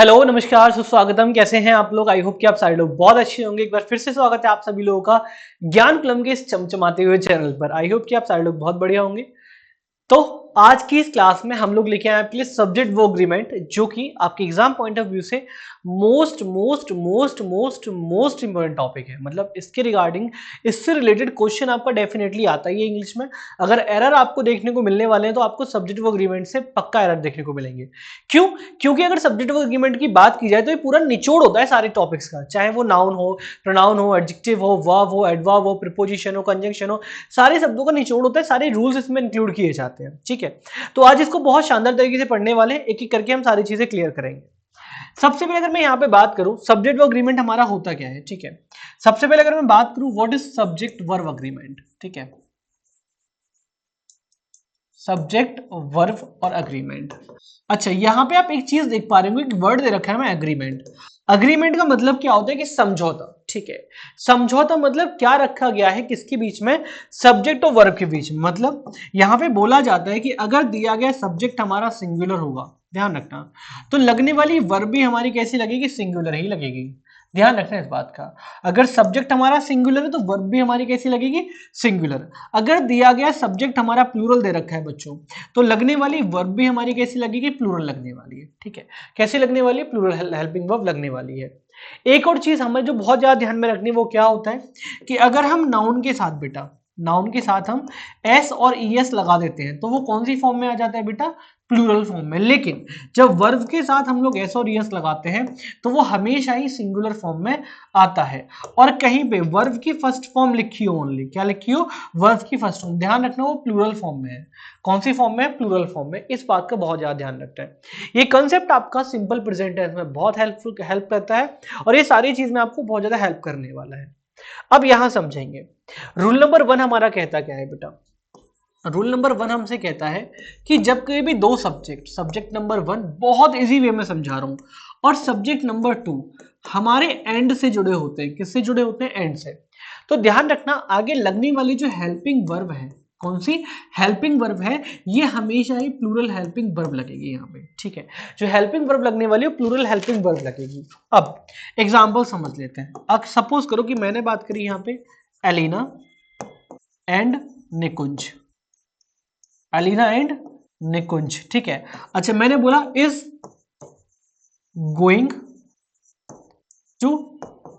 Hello नमस्कार सुस्वागतम। कैसे हैं आप लोग? आई होप कि आप सारे लोग बहुत अच्छे होंगे। एक बार फिर से स्वागत है आप सभी लोगों का ज्ञान प्लम के इस चमचमाते हुए चैनल पर। आई होप कि आप सारे लोग बहुत बढ़िया होंगे। तो आज की इस क्लास में हम लोग लेके आए आपके लिए सब्जेक्ट वो अग्रीमेंट जो कि आपके एग्जाम पॉइंट ऑफ व्यू से most most most most most important topic है। मतलब इसके रिगार्डिंग इससे रिलेटेड क्वेश्चन आपका डेफिनेटली आता ही है इंग्लिश में। अगर एरर आपको देखने को मिलने वाले हैं तो आपको सब्जेक्ट वो अग्रीमेंट से पक्का एरर देखने को मिलेंगे। क्यों? क्योंकि अगर सब्जेक्ट वो अग्रीमेंट की बात की जाए तो ये पूरा निचोड़ होता है सारे टॉपिक्स का, चाहे वो नाउन हो, प्रोनाउन हो, एडजेक्टिव हो, वर्ब हो, एडवर्ब हो, प्रीपोजिशन हो, कंजंक्शन हो, सारे शब्दों का निचोड़ होता है। सारे रूल्स इसमें इंक्लूड किए जाते हैं। ठीक है, तो आज इसको बहुत शानदार तरीके से पढ़ने वाले हैं। एक एक करके हम सारी चीजें क्लियर करेंगे। सबसे पहले अगर मैं यहाँ पे बात करूं सब्जेक्ट वर्ब अग्रीमेंट हमारा होता क्या है। ठीक है, सबसे पहले अगर मैं बात करूं what is subject verb agreement. ठीक है, सब्जेक्ट वर्ब और अग्रीमेंट। अच्छा, यहां पे आप एक चीज देख पा रहे होंगे कि वर्ड दे रखा है मैं एग्रीमेंट। अग्रीमेंट का मतलब क्या होता है कि समझौता। ठीक है, समझौता मतलब क्या रखा गया है किसके बीच में? सब्जेक्ट और वर्ब के बीच में। मतलब यहां पे बोला जाता है कि अगर दिया गया सब्जेक्ट हमारा सिंगुलर होगा, ध्यान रखना, तो लगने वाली वर्ब भी हमारी कैसी लगेगी? सिंगुलर ही लगेगी। ध्यान रखना इस बात का। अगर सब्जेक्ट हमारा सिंगुलर है तो वर्ब भी हमारी कैसी लगेगी? सिंगुलर। अगर दिया गया सब्जेक्ट हमारा प्लूरल दे रखा है बच्चों, तो लगने वाली वर्ब भी हमारी कैसी लगेगी? प्लूरल लगने वाली है। ठीक है, कैसे लगने वाली है? प्लूरल हेल्पिंग वर्ब लगने वाली है। एक और चीज हमें जो बहुत ज्यादा ध्यान में रखनी है वो क्या होता है कि अगर हम नाउन के साथ बेटा, नाउन के साथ हम एस और ईएस लगा देते हैं तो वो कौन सी फॉर्म में आ जाता है बेटा? प्लूरल फॉर्म में। लेकिन जब वर्ब के साथ हम लोग एस और ईएस लगाते हैं तो वो हमेशा ही सिंगुलर फॉर्म में आता है। और कहीं पे वर्ब की फर्स्ट फॉर्म लिखी हो, ओनली क्या लिखी हो? वर्ब की फर्स्ट फॉर्म। ध्यान रखना वो प्लूरल फॉर्म में है। कौन सी फॉर्म में है? प्लूरल फॉर्म में। इस बात का बहुत ज्यादा ध्यान रखना है। ये कंसेप्ट आपका सिंपल प्रेजेंट टेंस में बहुत हेल्प करता है और ये सारी चीज में आपको बहुत ज्यादा हेल्प करने वाला है। अब यहां समझेंगे रूल नंबर 1 हमारा कहता क्या है बेटा। रूल नंबर 1 हमसे कहता है कि जब कभी भी दो सब्जेक्ट, सब्जेक्ट नंबर 1 बहुत इजी वे में समझा रहा हूं और सब्जेक्ट नंबर 2 हमारे एंड से जुड़े होते हैं। किससे जुड़े होते हैं? एंड से। तो ध्यान रखना आगे लगने वाली जो हेल्पिंग वर्ब है, कौन सी हेल्पिंग वर्ब है? ये हमेशा ही प्लूरल हेल्पिंग वर्ब लगेगी यहाँ पे। ठीक है, जो हेल्पिंग वर्ब लगने वाली है प्लूरल हेल्पिंग वर्ब लगेगी। अब एग्जांपल समझ लेते हैं। अब सपोज करो कि मैंने बात करी यहाँ पे एलिना एंड निकुंज, अलीना एंड निकुंज। ठीक है, अच्छा मैंने बोला इज गोइंग टू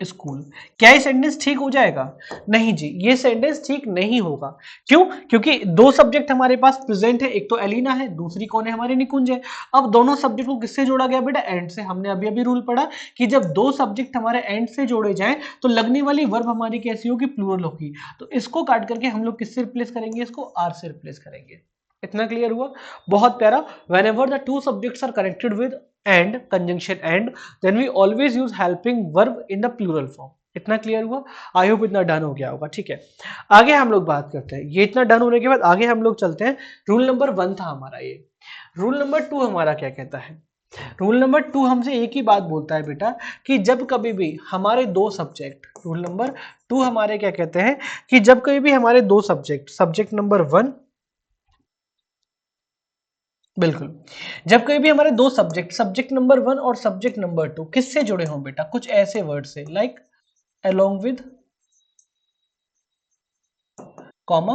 स्कूल। क्या ये सेंटेंस ठीक हो जाएगा? नहीं जी, ये सेंटेंस ठीक नहीं होगा। क्यों? क्योंकि दो सब्जेक्ट हमारे पास प्रेजेंट है, एक तो एलिना है, दूसरी कौन है? हमारी निकुंज है। अब दोनों सब्जेक्ट को किससे जोड़ा गया बेटा? एंड से। हमने अभी अभी रूल पढ़ा कि जब दो सब्जेक्ट हमारे एंड से जोड़े जाएं तो लगने वाली वर्ब हमारी कैसी होगी? प्लूरल होगी। तो इसको काट करके हम लोग किससे रिप्लेस करेंगे? इसको आर से रिप्लेस करेंगे। इतना क्लियर हुआ? बहुत प्यारा। whenever the two subjects are connected with and conjunction and, then we always use helping verb in the plural form। इतना क्लियर हुआ? आई होप इतना डन हो गया होगा। ठीक है, आगे हम लोग बात करते हैं। ये इतना डन होने के बाद आगे हम लोग चलते हैं। रूल नंबर 1 था हमारा ये। रूल नंबर 2 हमारा क्या कहता है? रूल नंबर 2 हमसे एक ही बात बोलता है बेटा कि जब कभी भी हमारे दो सब्जेक्ट, रूल नंबर 2 हमारे क्या कहते हैं कि जब कभी भी हमारे दो सब्जेक्ट, सब्जेक्ट नंबर 1, बिल्कुल, जब कहीं भी हमारे दो सब्जेक्ट, सब्जेक्ट नंबर 1 और सब्जेक्ट नंबर 2 किससे जुड़े हों बेटा? कुछ ऐसे वर्ड से, like along with, comma,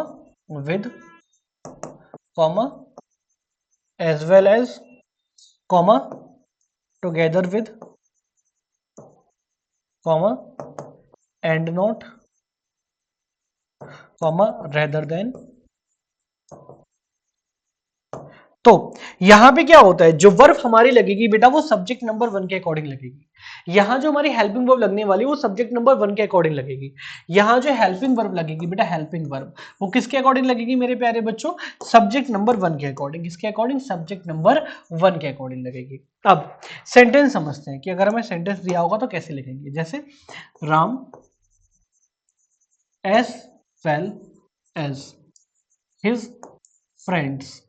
with, comma, as well as, comma, together with, comma, and not, comma, rather than. तो यहां पे क्या होता है, जो वर्ब हमारी लगेगी बेटा वो सब्जेक्ट नंबर 1 के अकॉर्डिंग लगेगी। यहां जो हमारी हेल्पिंग वर्ब लगने वाली है वो सब्जेक्ट नंबर 1 के अकॉर्डिंग लगेगी। यहां जो हेल्पिंग वर्ब लगेगी बेटा, हेल्पिंग वर्ब, वो किसके अकॉर्डिंग लगेगी मेरे प्यारे बच्चों? सब्जेक्ट नंबर 1 के अकॉर्डिंग। किसके अकॉर्डिंग? सब्जेक्ट नंबर 1 के अकॉर्डिंग लगेगी। अब सेंटेंस समझते हैं कि अगर हमें सेंटेंस दिया होगा तो कैसे लिखेंगे। जैसे Ram as well as his friends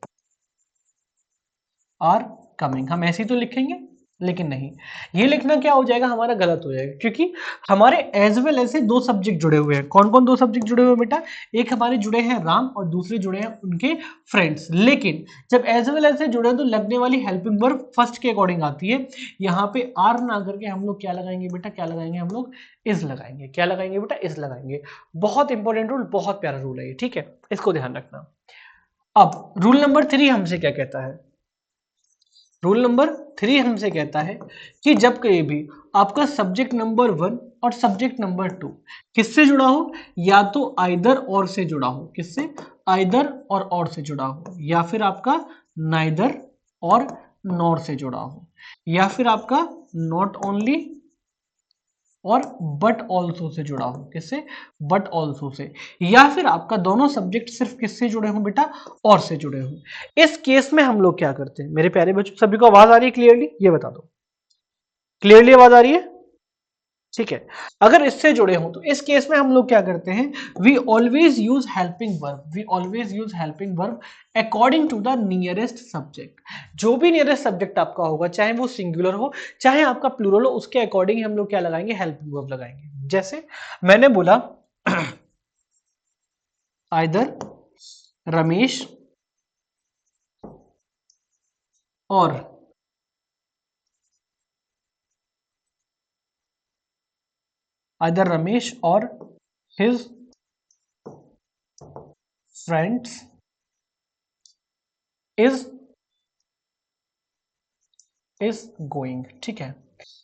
are coming, हम ऐसे ही तो लिखेंगे। लेकिन नहीं, ये लिखना क्या हो जाएगा हमारा, गलत हो जाएगा, क्योंकि हमारे एज वेल ऐसे दो सब्जेक्ट जुड़े हुए हैं। कौन कौन दो सब्जेक्ट जुड़े हुए हैं बेटा? एक हमारे जुड़े हैं राम और दूसरे जुड़े हैं उनके फ्रेंड्स। लेकिन जब एज वेल ऐसे जुड़े तो लगने वाली हेल्पिंग वर्ब फर्स्ट के अकॉर्डिंग आती है। यहाँ पे आर ना करके हम लोग क्या लगाएंगे बेटा, क्या लगाएंगे हम लोग, इज लगाएंगे। क्या लगाएंगे बेटा, इज लगाएंगे। बहुत इंपॉर्टेंट रूल, बहुत प्यारा रूल है ये, ठीक है, इसको ध्यान रखना। अब रूल नंबर 3 हमसे क्या कहता है? रूल नंबर 3 हमसे कहता है कि जब कहीं भी आपका सब्जेक्ट नंबर 1 और सब्जेक्ट नंबर 2 किससे जुड़ा हो, या तो आइदर और से जुड़ा हो, किससे, आइदर और से जुड़ा हो, या फिर आपका नाइदर और नॉर से जुड़ा हो, या फिर आपका नॉट ओनली और बट ऑल्सो से जुड़ा हो, किससे, बट ऑल्सो से, या फिर आपका दोनों सब्जेक्ट सिर्फ किससे जुड़े हो बेटा, और से जुड़े हो। इस केस में हम लोग क्या करते हैं मेरे प्यारे बच्चों, सभी को आवाज आ रही है क्लियरली, ये बता दो, क्लियरली आवाज आ रही है? ठीक है। अगर इससे जुड़े हो तो इस केस में हम लोग क्या करते हैं, we always use helping verb, we always use helping verb according to the nearest subject. जो भी नियरेस्ट सब्जेक्ट आपका होगा, चाहे वो सिंगुलर हो चाहे आपका प्लूरल हो, उसके अकॉर्डिंग हम लोग क्या लगाएंगे, हेल्पिंग वर्ब लगाएंगे। जैसे मैंने बोला आइदर रमेश और आइदर रमेश और हिज फ्रेंड्स इज गोइंग, ठीक है।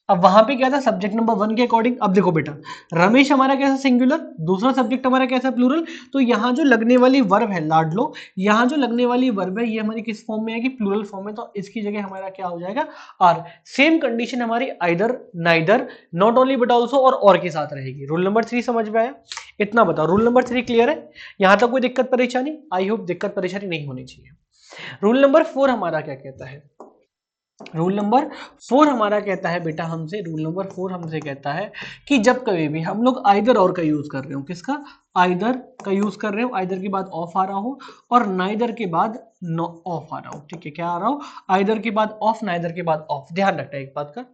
अब वहां पे क्या था, सब्जेक्ट नंबर 1 के अकॉर्डिंग। अब देखो बेटा, रमेश हमारा कैसा सिंगुलर, दूसरा सब्जेक्ट हमारा कैसा प्लूरल, तो यहाँ जो लगने वाली वर्ब है लाडलो, यहाँ जो लगने वाली वर्ब है ये हमारी किस फॉर्म में है कि प्लूरल फॉर्म में, तो इसकी जगह हमारा क्या हो जाएगा, आर। सेम कंडीशन हमारी either, neither, not only but also और के साथ रहेगी। रूल नंबर 3 समझ में आया? इतना बताओ, रूल नंबर 3 क्लियर है? यहां तक कोई दिक्कत परेशानी? आई होप दिक्कत परेशानी नहीं होनी चाहिए। रूल नंबर 4 हमारा क्या कहता है, रूल नंबर 4 हमारा कहता है बेटा हमसे, रूल नंबर 4 हमसे कहता है कि जब कभी भी हम लोग आइदर और का यूज कर रहे हो, किसका, आइदर का यूज कर रहे हो, आइदर के बाद ऑफ आ रहा हो और नाइदर के बाद नो ऑफ आ रहा हो, ठीक है, क्या आ रहा हो, आइदर के बाद ऑफ, नाइदर के बाद ऑफ। ध्यान रखना एक बात का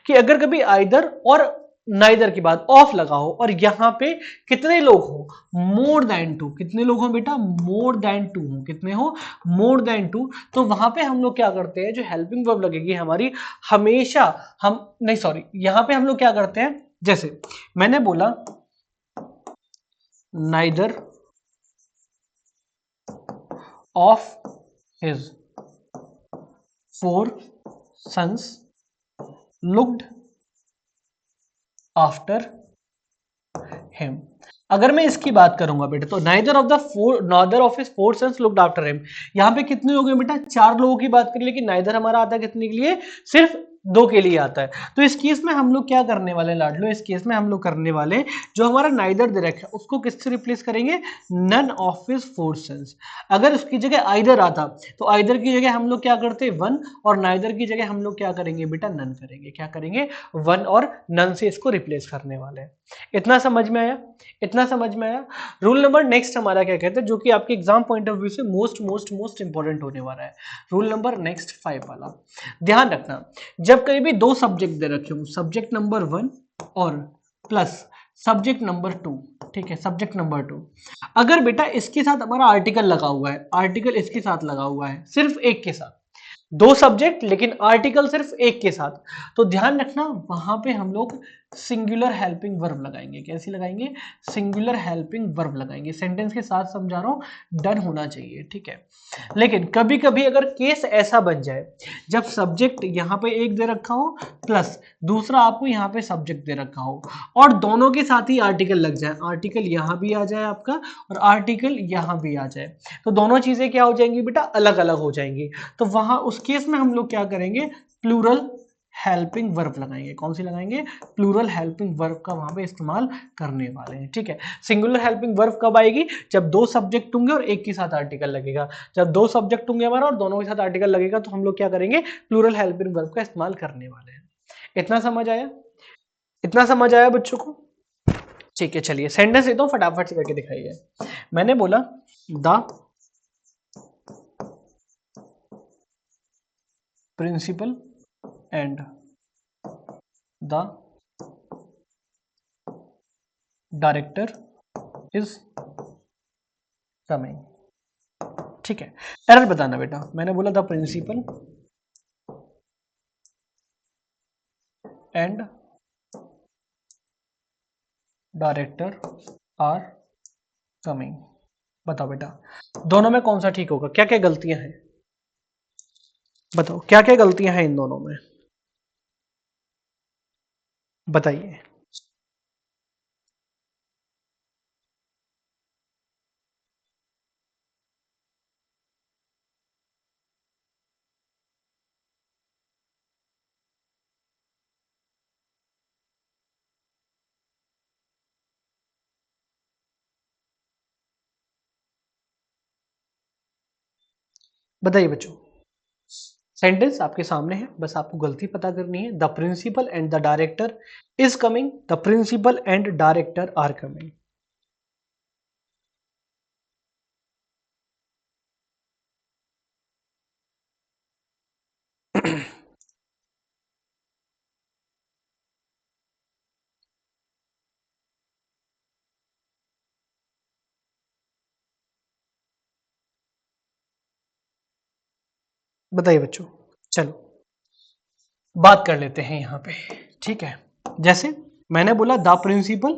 कि अगर कभी आइदर और नाइदर के बाद ऑफ लगा हो और यहां पे कितने लोग हो, मोर देन 2, कितने लोग हो बेटा, मोर देन 2 हो, कितने हो, मोर देन 2, तो वहां पे हम लोग क्या करते हैं, जो हेल्पिंग वर्ब लगेगी हमारी हमेशा, हम नहीं सॉरी, यहां पे हम लोग क्या करते हैं, जैसे मैंने बोला neither of his 4 sons looked after him. अगर मैं इसकी बात करूंगा बेटा, तो neither of the four, neither of his 4 sons looked after him, यहां पे कितने हो गए बेटा, 4 लोगों की बात करें, लेकिन नाइदर हमारा आता है कितने के लिए, सिर्फ 2 के लिए आता है। तो इस केस में हम लोग क्या करने वाले लाडलो, इस केस में हम लोग करने वाले, जो हमारा नाइदर दे रखा है उसको किससे रिप्लेस करेंगे, नन ऑफ हिज 4 sons। अगर उसकी जगह आइदर आता तो आइदर की जगह हम लोग क्या करते, 1, और नाइदर की जगह हम लोग क्या करेंगे बेटा, नन करेंगे। क्या करेंगे, 1 और नन से इसको रिप्लेस करने वाले हैं। इतना समझ में आया? इतना समझ में आया? रूल नंबर नेक्स्ट हमारा क्या कहते हैं, जो कि आपके एग्जाम पॉइंट ऑफ व्यू से मोस्ट मोस्ट मोस्ट इंपॉर्टेंट होने वाला है। रूल नंबर नेक्स्ट 5 वाला, ध्यान रखना, जब कहीं भी दो सब्जेक्ट दे रखे हो, सब्जेक्ट नंबर 1 और प्लस सब्जेक्ट नंबर 2, ठीक है, सब्जेक्ट नंबर 2, अगर बेटा इसके साथ हमारा आर्टिकल लगा हुआ है, आर्टिकल इसके साथ लगा हुआ है, सिर्फ एक के साथ, दो सब्जेक्ट लेकिन आर्टिकल सिर्फ एक के साथ, तो ध्यान रखना वहां पे हम लोग सिंगुलर हेल्पिंग वर्ब लगाएंगे। कैसी लगाएंगे, सिंगुलर हेल्पिंग वर्ब लगाएंगे। सेंटेंस के साथ समझा रहा हूं, डन होना चाहिए, ठीक है। लेकिन कभी कभी अगर केस ऐसा बन जाए, जब सब्जेक्ट यहां पे एक दे रखा हो प्लस दूसरा आपको यहां पे सब्जेक्ट दे रखा हो और दोनों के साथ ही आर्टिकल लग जाए, आर्टिकल यहां भी आ जाए आपका और आर्टिकल यहां भी आ जाए, तो दोनों चीजें क्या हो जाएंगी बेटा, अलग अलग हो जाएंगी। तो वहां उस केस में हम लोग क्या करेंगे, प्लूरल हेल्पिंग वर्ब लगाएंगे। कौन सी लगाएंगे, प्लूरल हेल्पिंग वर्ब का वहां पे इस्तेमाल करने वाले हैं, ठीक है। सिंगुलर हेल्पिंग वर्ब कब आएगी, जब दो सब्जेक्ट होंगे और एक के साथ आर्टिकल लगेगा। जब दो सब्जेक्ट होंगे हमारा और दोनों के साथ आर्टिकल लगेगा तो हम लोग क्या करेंगे, प्लूरल हेल्पिंग वर्ब का इस्तेमाल करने वाले हैं। इतना समझ आया? इतना समझ आया बच्चों को? ठीक है, चलिए सेंटेंस देता हूं, फटाफट से करके दिखाइए। मैंने बोला the principal and the director is coming. ठीक है, एरर बताना बेटा। मैंने बोला the principal and director are coming. बताओ बेटा, दोनों में कौन सा ठीक होगा? क्या क्या गलतियां हैं बताओ, क्या क्या गलतियां हैं इन दोनों में, बताइए। बताइए बच्चों, सेंटेंस आपके सामने है, बस आपको गलती पता करनी है। The principal and the director is coming, the principal and director are coming. बताइए बच्चों, चलो बात कर लेते हैं यहाँ पे। ठीक है, जैसे मैंने बोला the principal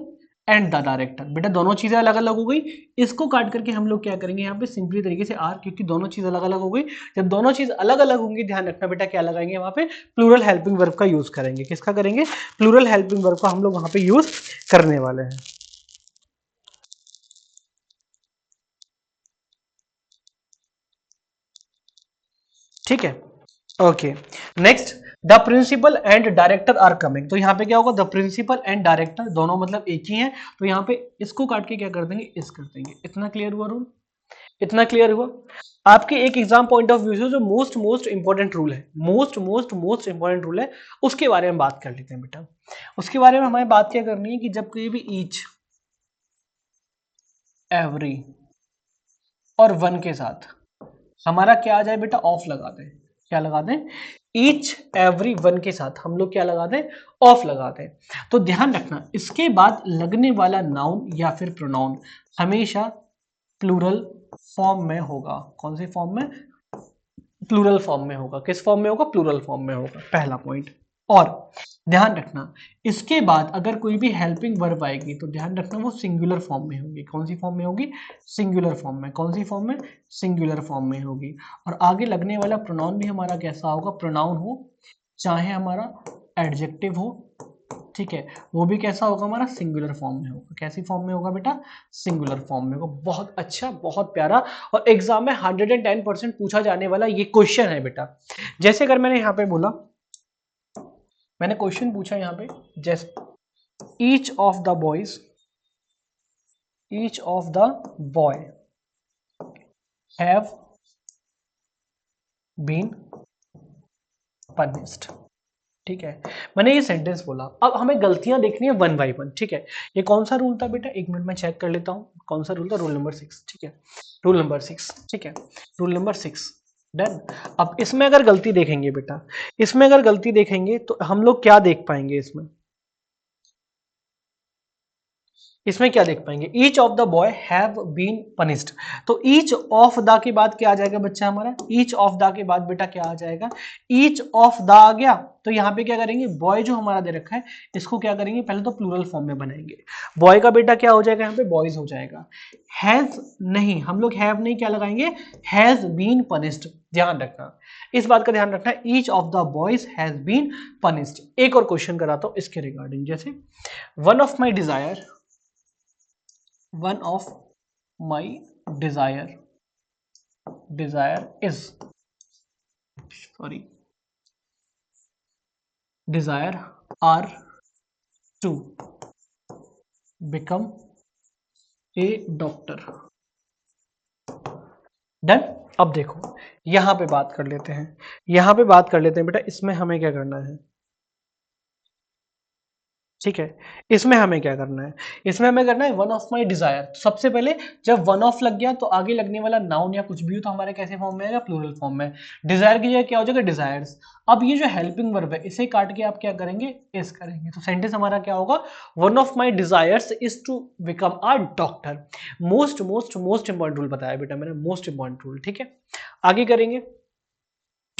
and the director, बेटा दोनों चीजें अलग अलग हो गई। इसको काट करके हम लोग क्या करेंगे यहाँ पे सिंपली तरीके से आर, क्योंकि दोनों चीज अलग अलग हो गई। जब दोनों चीज अलग अलग होंगी, ध्यान रखना बेटा क्या लगाएंगे वहां पे, प्लूरल हेल्पिंग वर्ब का यूज करेंगे। किसका करेंगे? प्लूरल हेल्पिंग वर्ब का हम लोग वहां पे यूज करने वाले हैं। ठीक है, okay. Next, the principal and director are coming. तो यहाँ पे क्या होगा? द प्रिंसिपल एंड डायरेक्टर दोनों मतलब एक ही हैं, तो यहाँ पे इसको काट के क्या कर देंगे, इस कर देंगे। इतना क्लियर हुआ रूल? इतना क्लियर हुआ? आपके एक एग्जाम पॉइंट ऑफ व्यू से जो मोस्ट इंपॉर्टेंट रूल है, मोस्ट इंपॉर्टेंट रूल है, उसके बारे में बात कर लेते हैं बेटा। उसके बारे में हमें बात क्या करनी है कि जब कोई भी ईच, एवरी और वन के साथ हमारा क्या आ जाए बेटा, ऑफ लगा दें। क्या लगा दें? ईच एवरी वन के साथ हम लोग क्या लगा दें, ऑफ लगा दें। तो ध्यान रखना, इसके बाद लगने वाला नाउन या फिर प्रोनाउन हमेशा प्लूरल फॉर्म में होगा। कौन सी फॉर्म में? प्लूरल फॉर्म में होगा। किस फॉर्म में होगा? प्लूरल फॉर्म में होगा, पहला पॉइंट। और ध्यान रखना, इसके बाद अगर कोई भी हेल्पिंग वर्ब आएगी तो ध्यान रखना वो सिंगुलर फॉर्म में होगी। कौन सी फॉर्म में होगी? सिंगुलर फॉर्म में। कौन सी फॉर्म में? सिंगुलर फॉर्म में होगी। और आगे लगने वाला प्रोनाउन भी हमारा कैसा होगा? प्रोनाउन हो चाहे हमारा एडजेक्टिव हो, ठीक है, वो भी कैसा होगा? हमारा सिंगुलर फॉर्म में होगा। कैसी फॉर्म में होगा बेटा? सिंगुलर फॉर्म में होगा। बहुत अच्छा, बहुत प्यारा, और एग्जाम में 110% पूछा जाने वाला ये क्वेश्चन है बेटा। जैसे अगर मैंने यहाँ पे बोला, मैंने क्वेश्चन पूछा यहाँ पे, जैसे each of the boys, each of the boy have been punished. ठीक है, मैंने ये सेंटेंस बोला। अब हमें गलतियां देखनी है वन बाय वन। ठीक है, ये कौन सा रूल था बेटा? एक मिनट में चेक कर लेता हूं कौन सा रूल था। Rule number 6। ठीक है, रूल नंबर 6। ठीक है, रूल नंबर 6 डन। अब इसमें अगर गलती देखेंगे बेटा, इसमें अगर गलती देखेंगे तो हम लोग क्या देख पाएंगे? इसमें क्या देख पाएंगे? Each of the boy have been punished. तो ईच ऑफ द के बाद क्या आ जाएगा बच्चा हमारा? ईच ऑफ द के बाद बेटा क्या आ जाएगा? ईच ऑफ द आ गया। तो यहाँ पे क्या करेंगे? बॉय जो हमारा दे रखा है इसको क्या करेंगे? पहले तो प्लूरल फॉर्म में बनाएंगे। बॉय का बेटा क्या हो जाएगा? यहाँ पे बॉयज हो जाएगा। हैज नहीं, हम लोग हैव नहीं, क्या लगाएंगे? Has been punished. ध्यान रखना, इस बात का ध्यान रखना, each of the boys has been punished. एक और क्वेश्चन कराता हूं इसके रिगार्डिंग, जैसे one of my desire, one of my desire is, sorry, desire are to become a doctor। Done. अब देखो यहां पे बात कर लेते हैं, यहां पे बात कर लेते हैं बेटा। इसमें हमें क्या करना है? ठीक है, इसमें हमें क्या करना है, इसमें हमें करना है वन ऑफ माई डिजायर। सबसे पहले जब वन ऑफ लग गया तो आगे लगने वाला नाउन या कुछ भी हो तो हमारे कैसे फॉर्म में आएगा, प्लूरल फॉर्म में। डिजायर की जगह क्या हो जाएगा, डिजायर्स। अब ये जो हेल्पिंग वर्ब है इसे काट के आप क्या करेंगे, इस करेंगे, तो सेंटेंस हमारा क्या होगा, one of my desires is to become a doctor. Most most most important rule बताया बेटा मैंने, मोस्ट इंपॉर्टेंट रूल। ठीक है, आगे करेंगे।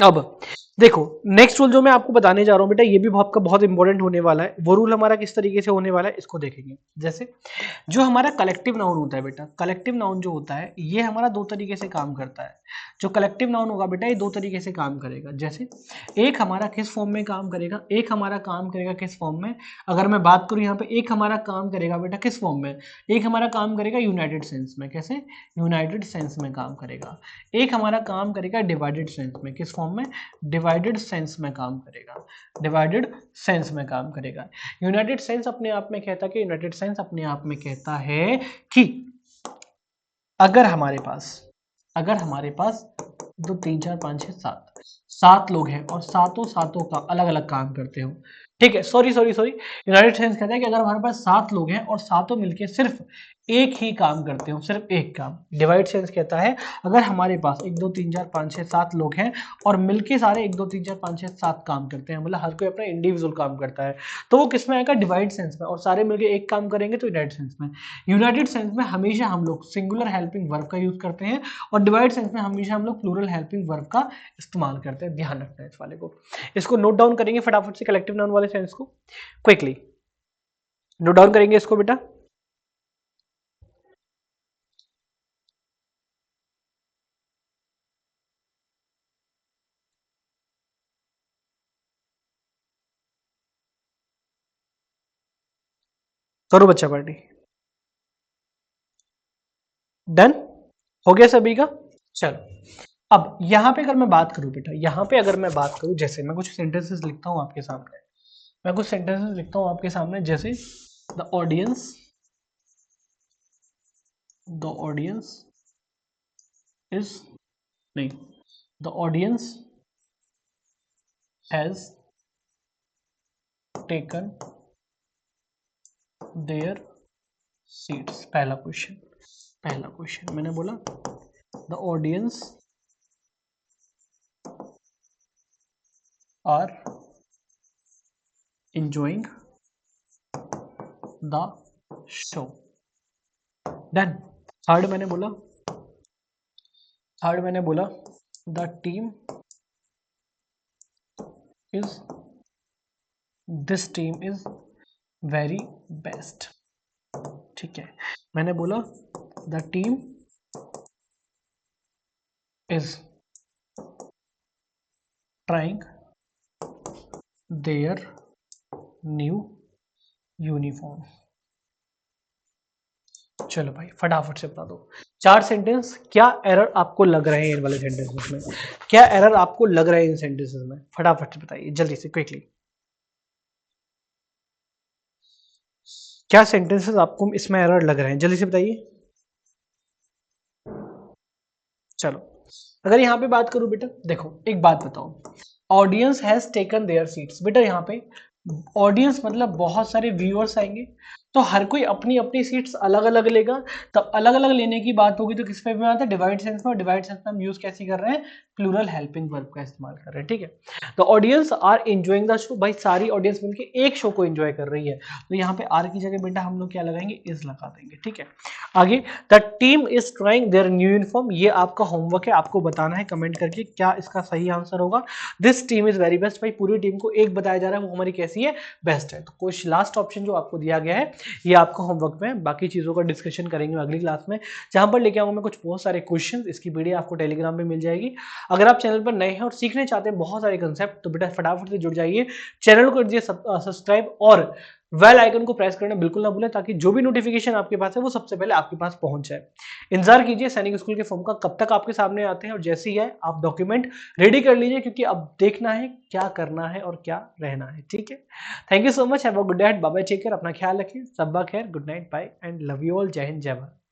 अब देखो नेक्स्ट रूल जो मैं आपको बताने जा रहा हूं बेटा, ये भी आपका बहुत इंपॉर्टेंट होने वाला है। वो रूल हमारा किस तरीके से होने वाला है इसको देखेंगे। जैसे जो हमारा कलेक्टिव नाउन होता है बेटा, कलेक्टिव नाउन जो होता है ये हमारा दो तरीके से काम करता है। जो कलेक्टिव नाउन होगा बेटा ये दो तरीके से काम करेगा। जैसे एक हमारा किस फॉर्म में काम करेगा, एक हमारा काम करेगा किस फॉर्म में, अगर मैं बात करूं यहाँ पे, एक हमारा काम करेगा बेटा किस फॉर्म में, एक हमारा काम करेगा यूनाइटेड सेंस में। कैसे, यूनाइटेड सेंस में काम करेगा। एक हमारा काम करेगा डिवाइडेड सेंस में, किस फॉर्म में, डिवाइडेड सेंस में काम करेगा, डिवाइडेड सेंस में काम करेगा। यूनाइटेड सेंस अपने आप में कहता है कि यूनाइटेड सेंस अपने आप में कहता है कि अगर हमारे पास 2 3 4 5 6 7 लोग हैं और सातों सातों का अलग अलग काम करते हो, ठीक है, सॉरी यूनाइटेड सेंस कहता है कि अगर हमारे पास 7 लोग हैं और सातों मिलके सिर्फ एक ही काम करते हो, सिर्फ एक काम। डिवाइड सेंस कहता है अगर हमारे पास 1 2 3 4 5 6 7 लोग हैं और मिलके सारे 1 2 3 4 5 6 7 काम करते हैं, मतलब हर कोई अपना इंडिविजुअल काम करता है, तो वो किस में आएगा, डिवाइड सेंस में। और सारे मिलके एक काम करेंगे तो यूनाइटेड सेंस में। यूनाइटेड सेंस में हमेशा हम लोग सिंगुलर हेल्पिंग वर्ब का यूज करते हैं और डिवाइड सेंस में हमेशा हम लोग प्लूरल हेल्पिंग वर्ब का इस्तेमाल करते हैं। ध्यान रखना है इस वाले को, इसको नोट डाउन करेंगे फटाफट से, कलेक्टिव नाउन वाले सेंस को क्विकली नोट डाउन करेंगे इसको बेटा। करो बच्चा पार्टी, डन हो गया सभी का। चलो अब यहां पे अगर मैं बात करूं बेटा, यहां पे अगर मैं बात करूं, जैसे मैं कुछ सेंटेंसेस लिखता हूं आपके सामने, मैं कुछ सेंटेंसेस लिखता हूं आपके सामने, जैसे द ऑडियंस इज नहीं, the audience has taken their seats. पहला क्वेश्चन मैंने बोला the audience are enjoying the show, done. Third मैंने बोला the team is this team is very best, ठीक है। मैंने बोला the team is trying their new uniform. चलो भाई फटाफट से बता दो 4 सेंटेंस, क्या एरर आपको लग रहे हैं इन वाले सेंटेंसेस में, क्या एरर आपको लग रहा है इन सेंटेंसेस में, फटाफट से बताइए जल्दी से क्विकली। क्या सेंटेंसेस आपको इसमें एरर लग रहे हैं, जल्दी से बताइए। चलो अगर यहाँ पे बात करूं बेटा, देखो एक बात बताओ, audience has taken their seats. बेटा यहाँ पे ऑडियंस मतलब बहुत सारे व्यूअर्स आएंगे, तो हर कोई अपनी अपनी सीट्स अलग अलग लेगा, तब अलग अलग लेने की बात होगी तो किस पे में आता है, डिवाइड सेंस में। और डिवाइड सेंस में हम यूज कैसे कर रहे हैं, प्लूरल हेल्पिंग वर्ब का इस्तेमाल कर रहे हैं, ठीक है। तो audience are enjoying the show, भाई सारी ऑडियंस मिलकर एक शो को एंजॉय कर रही है, तो यहाँ पे आर की जगह बेटा हम लोग क्या लगाएंगे, इज लगा देंगे, ठीक है। आगे the team is trying their new uniform, ये आपका होमवर्क है, आपको बताना है कमेंट करके क्या इसका सही आंसर होगा। This team is very best, भाई पूरी टीम को एक बताया जा रहा है वो हमारी कैसी है, बेस्ट है। तो कुछ लास्ट ऑप्शन जो आपको दिया गया है ये आपका होमवर्क में, बाकी चीजों का डिस्कशन करेंगे अगली क्लास में, जहां पर लेके आऊंगा मैं कुछ बहुत सारे क्वेश्चन। इसकी वीडियो आपको टेलीग्राम पे मिल जाएगी। अगर आप चैनल पर नए हैं और सीखने चाहते हैं बहुत सारे कंसेप्ट, तो बेटा फटाफट से जुड़ जाइए, चैनल को कीजिए सब्सक्राइब और बेल आइकन को प्रेस करना बिल्कुल ना भूलें, ताकि जो भी नोटिफिकेशन आपके पास है वो सबसे पहले आपके पास पहुंच जाए। इंतजार कीजिए सैनिक स्कूल के फॉर्म का कब तक आपके सामने आते हैं, और जैसे ही है आप डॉक्यूमेंट रेडी कर लीजिए, क्योंकि अब देखना है क्या करना है और क्या रहना है, ठीक है। Thank you so much, have a good night, bye bye, take care, अपना ख्याल रखिए, सब खैर, good night, bye and love you all, जय हिंद जय भारत।